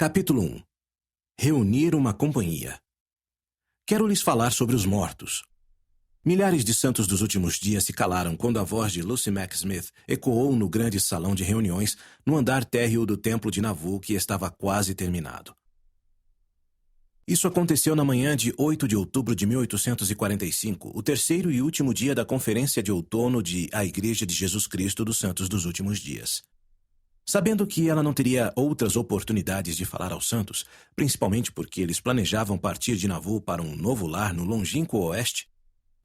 Capítulo 1. Reunir uma companhia. Quero lhes falar sobre os mortos. Milhares de santos dos últimos dias se calaram quando a voz de Lucy Mack Smith ecoou no grande salão de reuniões no andar térreo do templo de Nauvoo, que estava quase terminado. Isso aconteceu na manhã de 8 de outubro de 1845, o terceiro e último dia da Conferência de Outono de A Igreja de Jesus Cristo dos Santos dos Últimos Dias. Sabendo que ela não teria outras oportunidades de falar aos santos, principalmente porque eles planejavam partir de Nauvoo para um novo lar no longínquo oeste,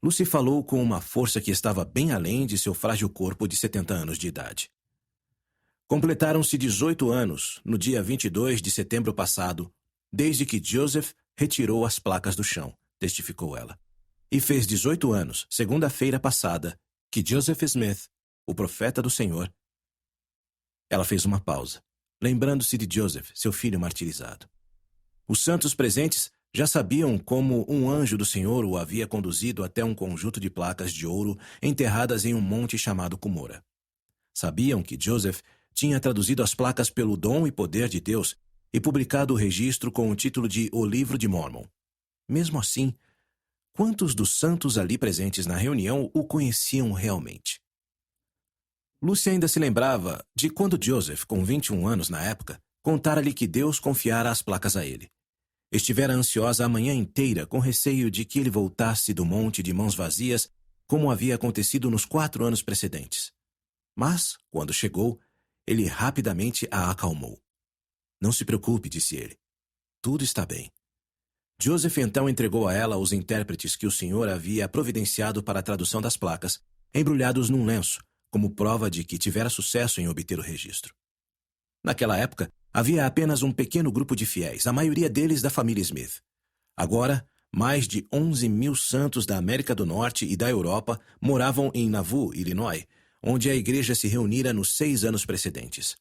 Lucy falou com uma força que estava bem além de seu frágil corpo de 70 anos de idade. Completaram-se 18 anos, no dia 22 de setembro passado, desde que Joseph retirou as placas do chão, testificou ela. E fez 18 anos, segunda-feira passada, que Joseph Smith, o profeta do Senhor. Ela fez uma pausa, lembrando-se de Joseph, seu filho martirizado. Os santos presentes já sabiam como um anjo do Senhor o havia conduzido até um conjunto de placas de ouro enterradas em um monte chamado Cumorah. Sabiam que Joseph tinha traduzido as placas pelo dom e poder de Deus e publicado o registro com o título de O Livro de Mórmon. Mesmo assim, quantos dos santos ali presentes na reunião o conheciam realmente? Lucy ainda se lembrava de quando Joseph, com 21 anos na época, contara-lhe que Deus confiara as placas a ele. Estivera ansiosa a manhã inteira, com receio de que ele voltasse do monte de mãos vazias, como havia acontecido nos 4 anos precedentes. Mas, quando chegou, ele rapidamente a acalmou. Não se preocupe, disse ele. Tudo está bem. Joseph então entregou a ela os intérpretes que o Senhor havia providenciado para a tradução das placas, embrulhados num lenço, como prova de que tivera sucesso em obter o registro. Naquela época, havia apenas um pequeno grupo de fiéis, a maioria deles da família Smith. Agora, mais de 11.000 santos da América do Norte e da Europa moravam em Nauvoo, Illinois, onde a igreja se reunira nos 6 anos precedentes.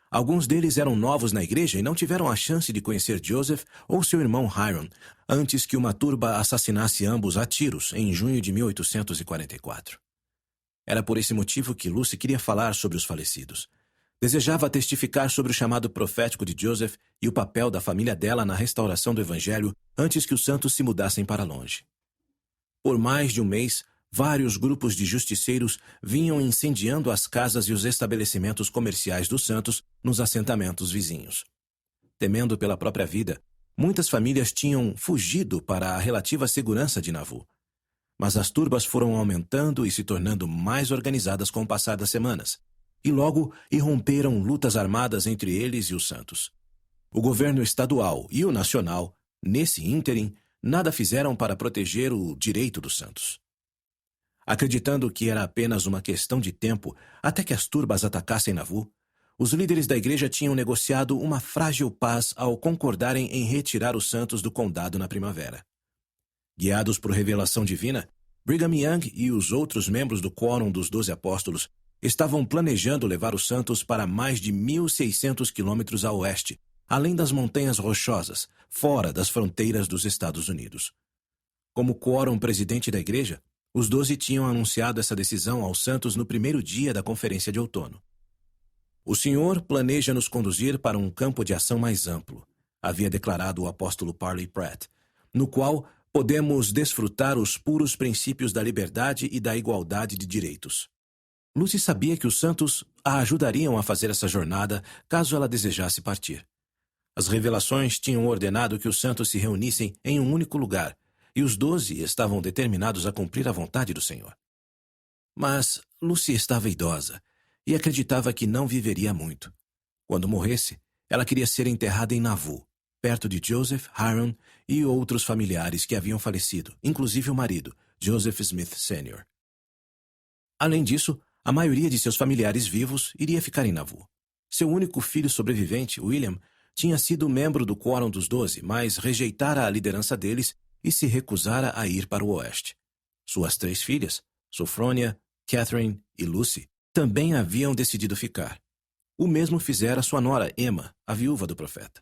Alguns deles eram novos na igreja e não tiveram a chance de conhecer Joseph ou seu irmão Hiram antes que uma turba assassinasse ambos a tiros em junho de 1844. Era por esse motivo que Lucy queria falar sobre os falecidos. Desejava testificar sobre o chamado profético de Joseph e o papel da família dela na restauração do Evangelho antes que os santos se mudassem para longe. Por mais de um mês, vários grupos de justiceiros vinham incendiando as casas e os estabelecimentos comerciais dos santos nos assentamentos vizinhos. Temendo pela própria vida, muitas famílias tinham fugido para a relativa segurança de Nauvoo. Mas as turbas foram aumentando e se tornando mais organizadas com o passar das semanas, e logo irromperam lutas armadas entre eles e os santos. O governo estadual e o nacional, nesse ínterim, nada fizeram para proteger o direito dos santos. Acreditando que era apenas uma questão de tempo até que as turbas atacassem Nauvoo, os líderes da igreja tinham negociado uma frágil paz ao concordarem em retirar os santos do condado na primavera. Guiados por revelação divina, Brigham Young e os outros membros do Quórum dos 12 Apóstolos estavam planejando levar os santos para mais de 1.600 quilômetros a oeste, além das montanhas rochosas, fora das fronteiras dos Estados Unidos. Como quórum presidente da igreja, os 12 tinham anunciado essa decisão aos santos no primeiro dia da Conferência de Outono. O Senhor planeja nos conduzir para um campo de ação mais amplo, havia declarado o apóstolo Parley Pratt, no qual podemos desfrutar os puros princípios da liberdade e da igualdade de direitos. Lucy sabia que os santos a ajudariam a fazer essa jornada caso ela desejasse partir. As revelações tinham ordenado que os santos se reunissem em um único lugar, e os 12 estavam determinados a cumprir a vontade do Senhor. Mas Lucy estava idosa e acreditava que não viveria muito. Quando morresse, ela queria ser enterrada em Nauvoo, perto de Joseph, Hiram e outros familiares que haviam falecido, inclusive o marido, Joseph Smith Sr. Além disso, a maioria de seus familiares vivos iria ficar em Nauvoo. Seu único filho sobrevivente, William, tinha sido membro do Quórum dos 12, mas rejeitara a liderança deles e se recusara a ir para o oeste. Suas 3 filhas, Sophronia, Catherine e Lucy, também haviam decidido ficar. O mesmo fizera sua nora Emma, a viúva do profeta.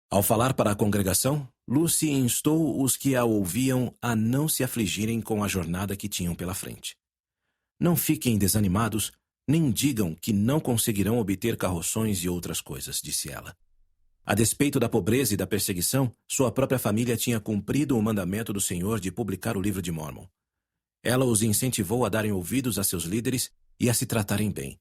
Ao falar para a congregação, Lucy instou os que a ouviam a não se afligirem com a jornada que tinham pela frente. Não fiquem desanimados, nem digam que não conseguirão obter carroções e outras coisas, disse ela. A despeito da pobreza e da perseguição, sua própria família tinha cumprido o mandamento do Senhor de publicar o livro de Mórmon. Ela os incentivou a darem ouvidos a seus líderes e a se tratarem bem.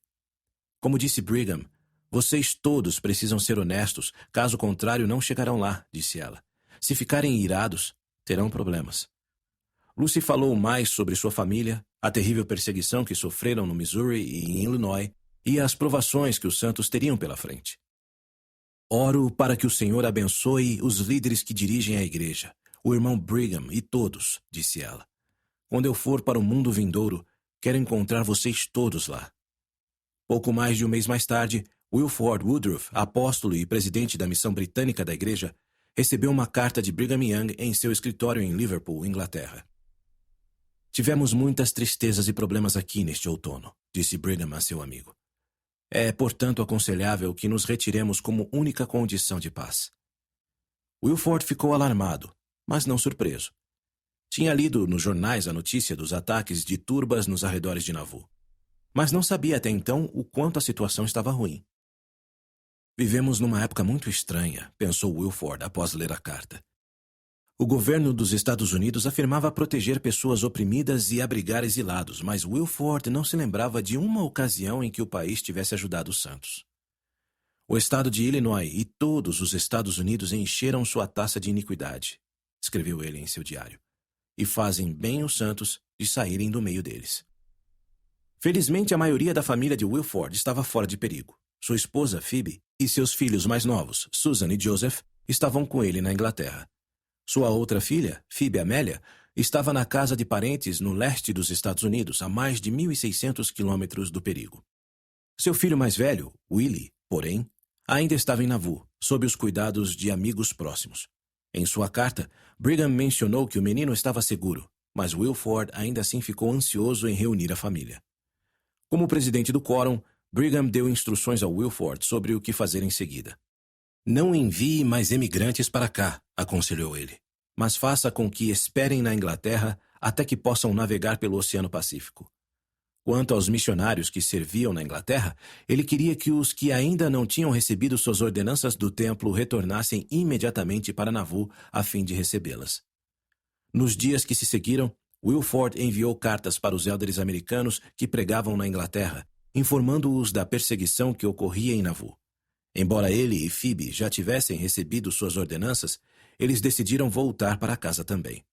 Como disse Brigham, vocês todos precisam ser honestos, caso contrário não chegarão lá, disse ela. Se ficarem irados, terão problemas. Lucy falou mais sobre sua família, a terrível perseguição que sofreram no Missouri e em Illinois e as provações que os santos teriam pela frente. Oro para que o Senhor abençoe os líderes que dirigem a igreja, o irmão Brigham e todos, disse ela. Quando eu for para o mundo vindouro, quero encontrar vocês todos lá. Pouco mais de um mês mais tarde, Wilford Woodruff, apóstolo e presidente da missão britânica da igreja, recebeu uma carta de Brigham Young em seu escritório em Liverpool, Inglaterra. Tivemos muitas tristezas e problemas aqui neste outono, disse Brigham a seu amigo. É, portanto, aconselhável que nos retiremos como única condição de paz. Wilford ficou alarmado, mas não surpreso. Tinha lido nos jornais a notícia dos ataques de turbas nos arredores de Nauvoo, mas não sabia até então o quanto a situação estava ruim. Vivemos numa época muito estranha, pensou Wilford após ler a carta. O governo dos Estados Unidos afirmava proteger pessoas oprimidas e abrigar exilados, mas Wilford não se lembrava de uma ocasião em que o país tivesse ajudado os santos. O estado de Illinois e todos os Estados Unidos encheram sua taça de iniquidade, escreveu ele em seu diário, e fazem bem os santos de saírem do meio deles. Felizmente, a maioria da família de Wilford estava fora de perigo. Sua esposa, Phoebe, e seus filhos mais novos, Susan e Joseph, estavam com ele na Inglaterra. Sua outra filha, Phoebe Amélia, estava na casa de parentes no leste dos Estados Unidos, a mais de 1.600 quilômetros do perigo. Seu filho mais velho, Willie, porém, ainda estava em Nauvoo, sob os cuidados de amigos próximos. Em sua carta, Brigham mencionou que o menino estava seguro, mas Wilford ainda assim ficou ansioso em reunir a família. Como presidente do quórum, Brigham deu instruções a Wilford sobre o que fazer em seguida. Não envie mais emigrantes para cá, aconselhou ele, mas faça com que esperem na Inglaterra até que possam navegar pelo Oceano Pacífico. Quanto aos missionários que serviam na Inglaterra, ele queria que os que ainda não tinham recebido suas ordenanças do templo retornassem imediatamente para Nauvoo a fim de recebê-las. Nos dias que se seguiram, Wilford enviou cartas para os élderes americanos que pregavam na Inglaterra, informando-os da perseguição que ocorria em Nauvoo. Embora ele e Phoebe já tivessem recebido suas ordenanças, eles decidiram voltar para casa também.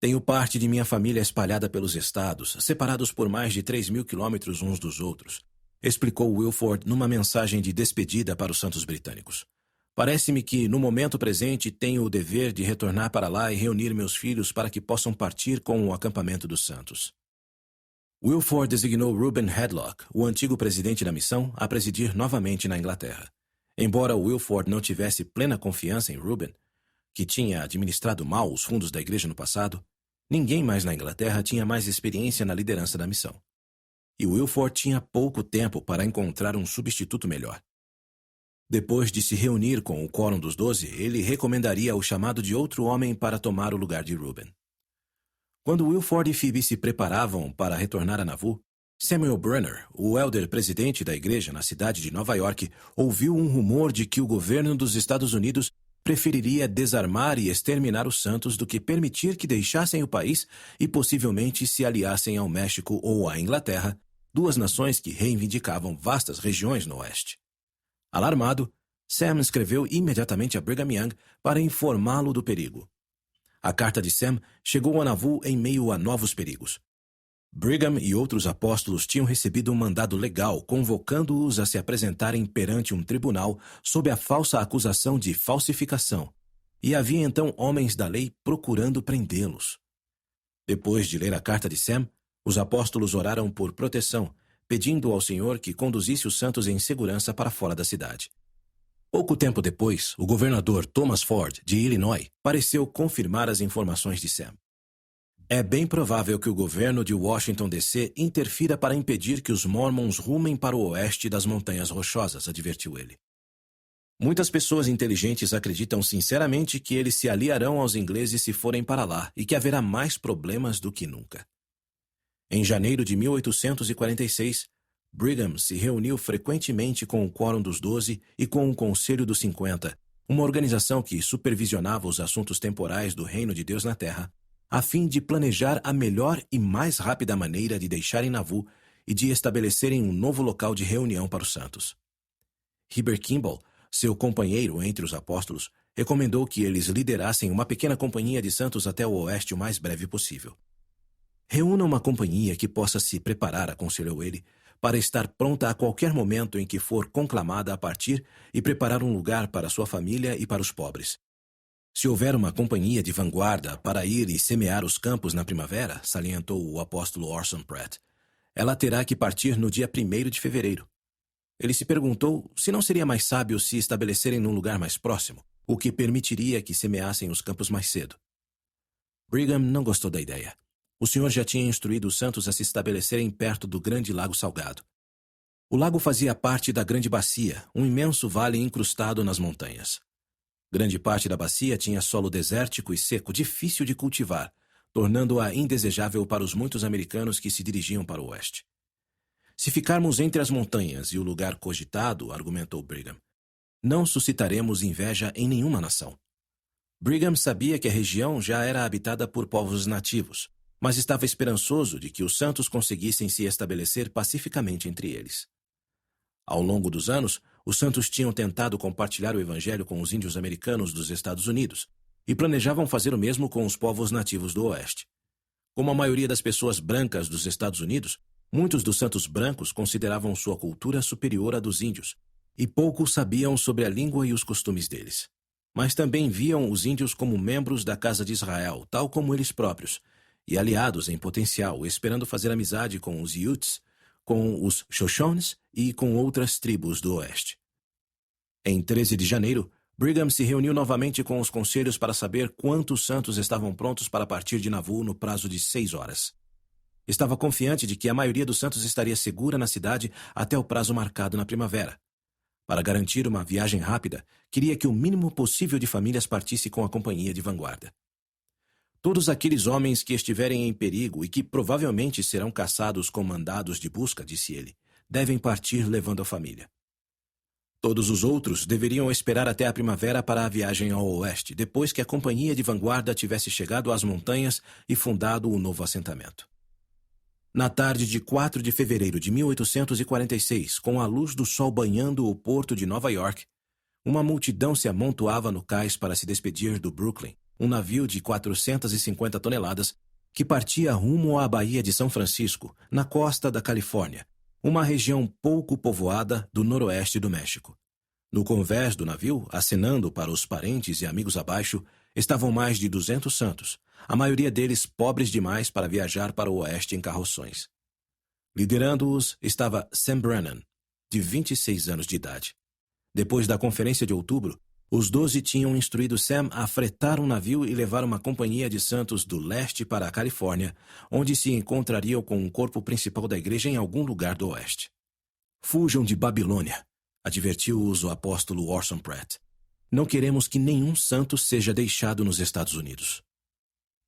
Tenho parte de minha família espalhada pelos estados, separados por mais de 3.000 quilômetros uns dos outros, explicou Wilford numa mensagem de despedida para os santos britânicos. Parece-me que, no momento presente, tenho o dever de retornar para lá e reunir meus filhos para que possam partir com o acampamento dos santos. Wilford designou Reuben Hadlock, o antigo presidente da missão, a presidir novamente na Inglaterra. Embora Wilford não tivesse plena confiança em Reuben, que tinha administrado mal os fundos da igreja no passado, ninguém mais na Inglaterra tinha mais experiência na liderança da missão. E Wilford tinha pouco tempo para encontrar um substituto melhor. Depois de se reunir com o Quórum dos 12, ele recomendaria o chamado de outro homem para tomar o lugar de Reuben. Quando Wilford e Phoebe se preparavam para retornar a Nauvoo, Samuel Brunner, o elder presidente da igreja na cidade de Nova York, ouviu um rumor de que o governo dos Estados Unidos preferiria desarmar e exterminar os santos do que permitir que deixassem o país e possivelmente se aliassem ao México ou à Inglaterra, duas nações que reivindicavam vastas regiões no oeste. Alarmado, Sam escreveu imediatamente a Brigham Young para informá-lo do perigo. A carta de Sam chegou a Nauvoo em meio a novos perigos. Brigham e outros apóstolos tinham recebido um mandado legal convocando-os a se apresentarem perante um tribunal sob a falsa acusação de falsificação, e havia então homens da lei procurando prendê-los. Depois de ler a carta de Sam, os apóstolos oraram por proteção, pedindo ao Senhor que conduzisse os santos em segurança para fora da cidade. Pouco tempo depois, o governador Thomas Ford, de Illinois, pareceu confirmar as informações de Sam. É bem provável que o governo de Washington, D.C. interfira para impedir que os Mormons rumem para o oeste das Montanhas Rochosas, advertiu ele. Muitas pessoas inteligentes acreditam sinceramente que eles se aliarão aos ingleses se forem para lá e que haverá mais problemas do que nunca. Em janeiro de 1846, Brigham se reuniu frequentemente com o Quórum dos 12 e com o Conselho dos 50, uma organização que supervisionava os assuntos temporais do Reino de Deus na Terra, a fim de planejar a melhor e mais rápida maneira de deixarem Nauvoo e de estabelecerem um novo local de reunião para os santos. Heber Kimball, seu companheiro entre os apóstolos, recomendou que eles liderassem uma pequena companhia de santos até o oeste o mais breve possível. Reúna uma companhia que possa se preparar, aconselhou ele, para estar pronta a qualquer momento em que for conclamada a partir e preparar um lugar para sua família e para os pobres. Se houver uma companhia de vanguarda para ir e semear os campos na primavera, salientou o apóstolo Orson Pratt, ela terá que partir no dia 1º de fevereiro. Ele se perguntou se não seria mais sábio se estabelecerem num lugar mais próximo, o que permitiria que semeassem os campos mais cedo. Brigham não gostou da ideia. O senhor já tinha instruído os santos a se estabelecerem perto do grande lago Salgado. O lago fazia parte da Grande Bacia, um imenso vale incrustado nas montanhas. Grande parte da bacia tinha solo desértico e seco, difícil de cultivar, tornando-a indesejável para os muitos americanos que se dirigiam para o oeste. Se ficarmos entre as montanhas e o lugar cogitado, argumentou Brigham, não suscitaremos inveja em nenhuma nação. Brigham sabia que a região já era habitada por povos nativos, mas estava esperançoso de que os santos conseguissem se estabelecer pacificamente entre eles. Ao longo dos anos, os santos tinham tentado compartilhar o evangelho com os índios americanos dos Estados Unidos e planejavam fazer o mesmo com os povos nativos do Oeste. Como a maioria das pessoas brancas dos Estados Unidos, muitos dos santos brancos consideravam sua cultura superior à dos índios e poucos sabiam sobre a língua e os costumes deles. Mas também viam os índios como membros da casa de Israel, tal como eles próprios, e aliados em potencial, esperando fazer amizade com os Utes, com os Shoshones e com outras tribos do Oeste. Em 13 de janeiro, Brigham se reuniu novamente com os conselhos para saber quantos santos estavam prontos para partir de Nauvoo no prazo de 6 horas. Estava confiante de que a maioria dos santos estaria segura na cidade até o prazo marcado na primavera. Para garantir uma viagem rápida, queria que o mínimo possível de famílias partisse com a companhia de vanguarda. Todos aqueles homens que estiverem em perigo e que provavelmente serão caçados com mandados de busca, disse ele, devem partir levando a família. Todos os outros deveriam esperar até a primavera para a viagem ao oeste, depois que a companhia de vanguarda tivesse chegado às montanhas e fundado o novo assentamento. Na tarde de 4 de fevereiro de 1846, com a luz do sol banhando o porto de Nova York, uma multidão se amontoava no cais para se despedir do Brooklyn, um navio de 450 toneladas que partia rumo à Baía de São Francisco, na costa da Califórnia, uma região pouco povoada do noroeste do México. No convés do navio, acenando para os parentes e amigos abaixo, estavam mais de 200 santos, a maioria deles pobres demais para viajar para o oeste em carroções. Liderando-os estava Sam Brennan, de 26 anos de idade. Depois da conferência de outubro, os 12 tinham instruído Sam a fretar um navio e levar uma companhia de santos do leste para a Califórnia, onde se encontrariam com o corpo principal da igreja em algum lugar do oeste. Fujam de Babilônia, advertiu-os o apóstolo Orson Pratt. Não queremos que nenhum santo seja deixado nos Estados Unidos.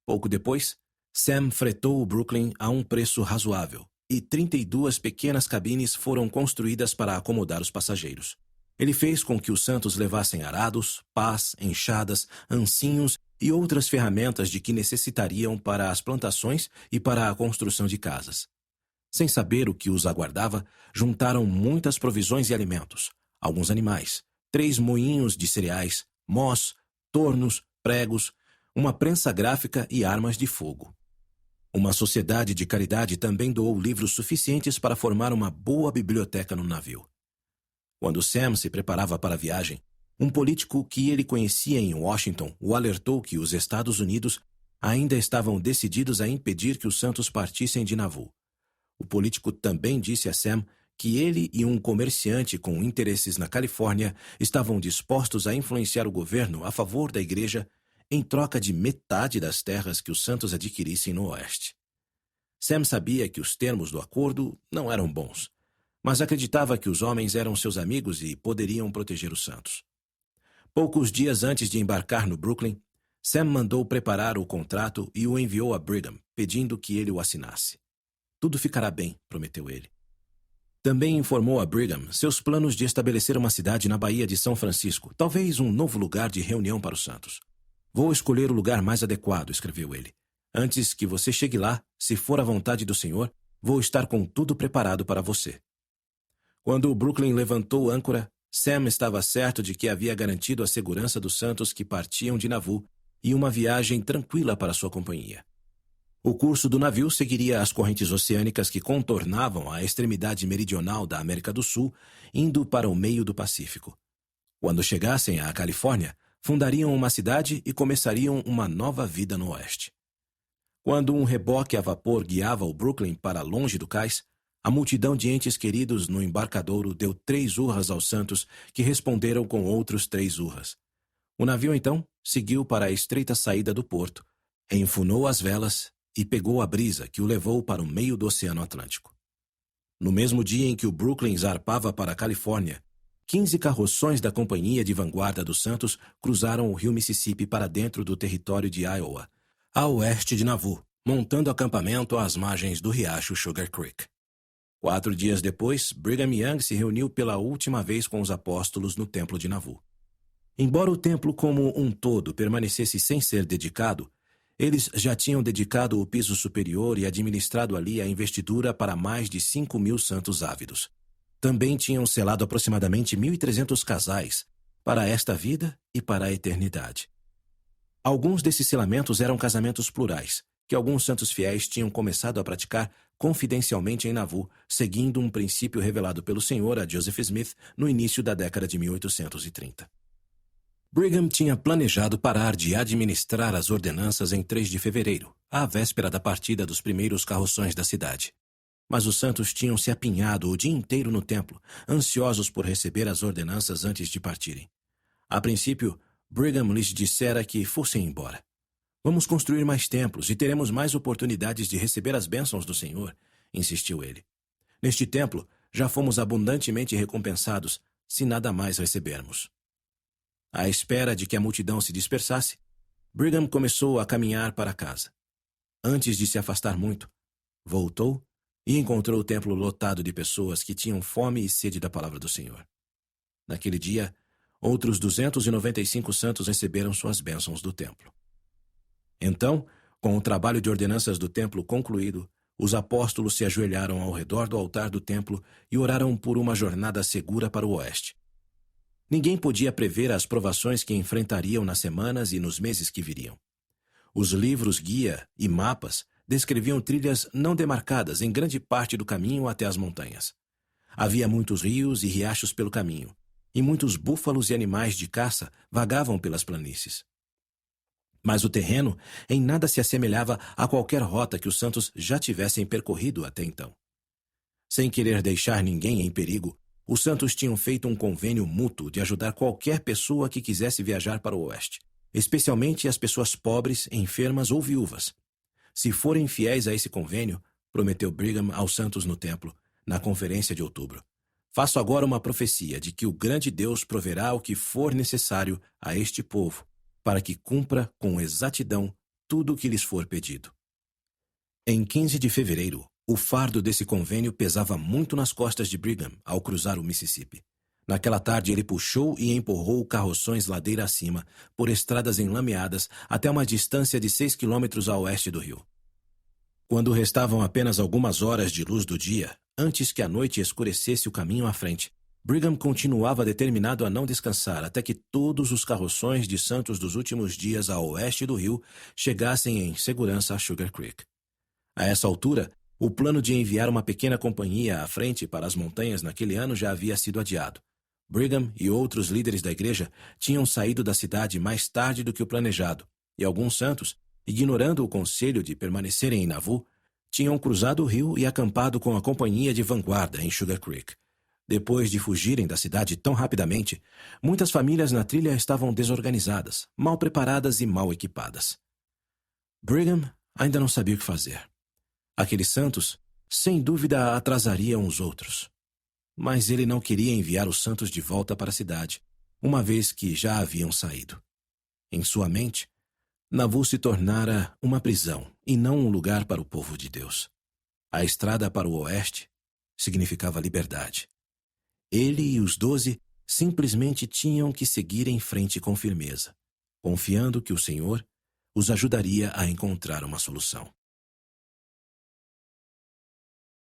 Pouco depois, Sam fretou o Brooklyn a um preço razoável e 32 pequenas cabines foram construídas para acomodar os passageiros. Ele fez com que os santos levassem arados, pás, enxadas, ancinhos e outras ferramentas de que necessitariam para as plantações e para a construção de casas. Sem saber o que os aguardava, juntaram muitas provisões e alimentos, alguns animais, 3 moinhos de cereais, mós, tornos, pregos, uma prensa gráfica e armas de fogo. Uma sociedade de caridade também doou livros suficientes para formar uma boa biblioteca no navio. Quando Sam se preparava para a viagem, um político que ele conhecia em Washington o alertou que os Estados Unidos ainda estavam decididos a impedir que os santos partissem de Nauvoo. O político também disse a Sam que ele e um comerciante com interesses na Califórnia estavam dispostos a influenciar o governo a favor da igreja em troca de metade das terras que os santos adquirissem no oeste. Sam sabia que os termos do acordo não eram bons, mas acreditava que os homens eram seus amigos e poderiam proteger os santos. Poucos dias antes de embarcar no Brooklyn, Sam mandou preparar o contrato e o enviou a Brigham, pedindo que ele o assinasse. Tudo ficará bem, prometeu ele. Também informou a Brigham seus planos de estabelecer uma cidade na Baía de São Francisco, talvez um novo lugar de reunião para os santos. Vou escolher o lugar mais adequado, escreveu ele. Antes que você chegue lá, se for a vontade do Senhor, vou estar com tudo preparado para você. Quando o Brooklyn levantou âncora, Sam estava certo de que havia garantido a segurança dos santos que partiam de Nauvoo e uma viagem tranquila para sua companhia. O curso do navio seguiria as correntes oceânicas que contornavam a extremidade meridional da América do Sul, indo para o meio do Pacífico. Quando chegassem à Califórnia, fundariam uma cidade e começariam uma nova vida no oeste. Quando um reboque a vapor guiava o Brooklyn para longe do cais, a multidão de entes queridos no embarcadouro deu 3 urras aos santos, que responderam com outros 3 urras. O navio, então, seguiu para a estreita saída do porto, enfunou as velas e pegou a brisa que o levou para o meio do Oceano Atlântico. No mesmo dia em que o Brooklyn zarpava para a Califórnia, 15 carroções da Companhia de Vanguarda dos Santos cruzaram o rio Mississippi para dentro do território de Iowa, a oeste de Nauvoo, montando acampamento às margens do riacho Sugar Creek. 4 dias depois, Brigham Young se reuniu pela última vez com os apóstolos no templo de Nauvoo. Embora o templo como um todo permanecesse sem ser dedicado, eles já tinham dedicado o piso superior e administrado ali a investidura para mais de 5.000 santos ávidos. Também tinham selado aproximadamente 1.300 casais para esta vida e para a eternidade. Alguns desses selamentos eram casamentos plurais, que alguns santos fiéis tinham começado a praticar confidencialmente em Nauvoo, seguindo um princípio revelado pelo Senhor a Joseph Smith no início da década de 1830. Brigham tinha planejado parar de administrar as ordenanças em 3 de fevereiro, à véspera da partida dos primeiros carroções da cidade. Mas os santos tinham se apinhado o dia inteiro no templo, ansiosos por receber as ordenanças antes de partirem. A princípio, Brigham lhes dissera que fossem embora. Vamos construir mais templos e teremos mais oportunidades de receber as bênçãos do Senhor, insistiu ele. Neste templo, já fomos abundantemente recompensados, se nada mais recebermos. À espera de que a multidão se dispersasse, Brigham começou a caminhar para casa. Antes de se afastar muito, voltou e encontrou o templo lotado de pessoas que tinham fome e sede da palavra do Senhor. Naquele dia, outros 295 santos receberam suas bênçãos do templo. Então, com o trabalho de ordenanças do templo concluído, os apóstolos se ajoelharam ao redor do altar do templo e oraram por uma jornada segura para o oeste. Ninguém podia prever as provações que enfrentariam nas semanas e nos meses que viriam. Os livros guia e mapas descreviam trilhas não demarcadas em grande parte do caminho até as montanhas. Havia muitos rios e riachos pelo caminho, e muitos búfalos e animais de caça vagavam pelas planícies. Mas o terreno em nada se assemelhava a qualquer rota que os santos já tivessem percorrido até então. Sem querer deixar ninguém em perigo, os santos tinham feito um convênio mútuo de ajudar qualquer pessoa que quisesse viajar para o oeste, especialmente as pessoas pobres, enfermas ou viúvas. Se forem fiéis a esse convênio, prometeu Brigham aos santos no templo, na conferência de outubro, faço agora uma profecia de que o grande Deus proverá o que for necessário a este povo, para que cumpra com exatidão tudo o que lhes for pedido. Em 15 de fevereiro, o fardo desse convênio pesava muito nas costas de Brigham ao cruzar o Mississippi. Naquela tarde ele puxou e empurrou carroções ladeira acima, por estradas enlameadas, até uma distância de 6 quilômetros a oeste do rio. Quando restavam apenas algumas horas de luz do dia, antes que a noite escurecesse o caminho à frente, Brigham continuava determinado a não descansar até que todos os carroções de santos dos últimos dias a oeste do rio chegassem em segurança a Sugar Creek. A essa altura, o plano de enviar uma pequena companhia à frente para as montanhas naquele ano já havia sido adiado. Brigham e outros líderes da igreja tinham saído da cidade mais tarde do que o planejado, e alguns santos, ignorando o conselho de permanecerem em Nauvoo, tinham cruzado o rio e acampado com a companhia de vanguarda em Sugar Creek. Depois de fugirem da cidade tão rapidamente, muitas famílias na trilha estavam desorganizadas, mal preparadas e mal equipadas. Brigham ainda não sabia o que fazer. Aqueles santos, sem dúvida, atrasariam os outros. Mas ele não queria enviar os santos de volta para a cidade, uma vez que já haviam saído. Em sua mente, Nauvoo se tornara uma prisão e não um lugar para o povo de Deus. A estrada para o oeste significava liberdade. Ele e os 12 simplesmente tinham que seguir em frente com firmeza, confiando que o Senhor os ajudaria a encontrar uma solução.